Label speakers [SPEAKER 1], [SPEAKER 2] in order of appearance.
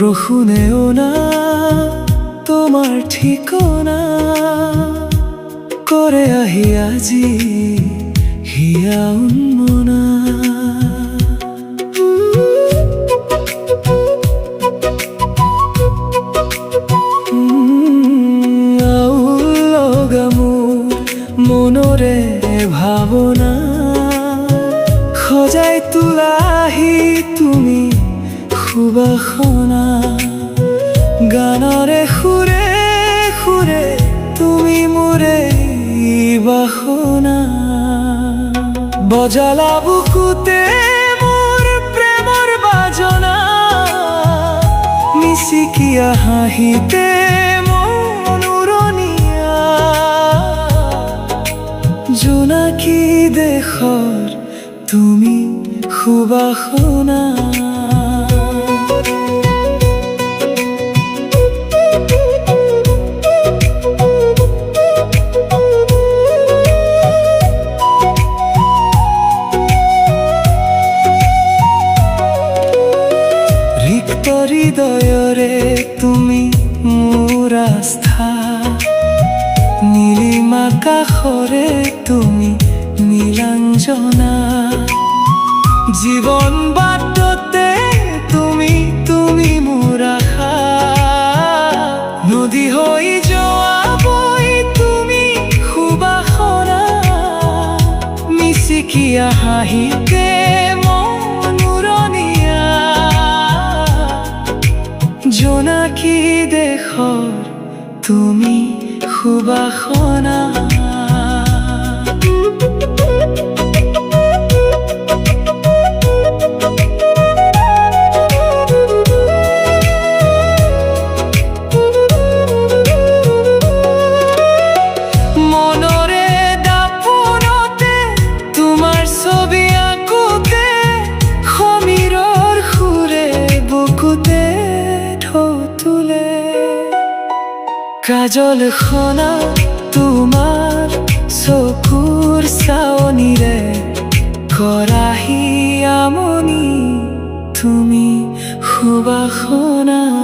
[SPEAKER 1] বৰষুণেও না তোমাৰ ঠিকনা কৰে আহি আজি হিয়া উন্মনা। আউল লগা মোৰ মনৰে ভাৱনা সজাই তোলাহি তুমি সুবাসনা। গানৰে সুৰে সুৰে তুমি মোৰে বাসনা। বজালা বুকুতে মোৰ প্ৰেমৰ বাজনা মিচিকিয়া হাঁহিতে মন উৰণীয়া। জোনাকী দেশৰ তুমি সুবাসনা। হৃদয়ৰে তুমি মোৰ আস্থা নীলিমা কাষৰে তুমি নীলাঞ্জনা। জীৱন বাটতে তুমি তুমি মোৰ আশা নদী হৈ যোৱা বৈ তুমি সুবাসনা। মিচিকিয়া হাঁহিতে জোনাকী দেশৰ তুমি সুবাসনা। মনৰে দাপোনতে তোমাৰ ছবি আঁকোতে সমীৰৰ সুৰে বুকুতে কাজল খনা তোমাৰ চকুৰ চাৱনিৰে কৰাহি আমনি তুমি সুবাসনা।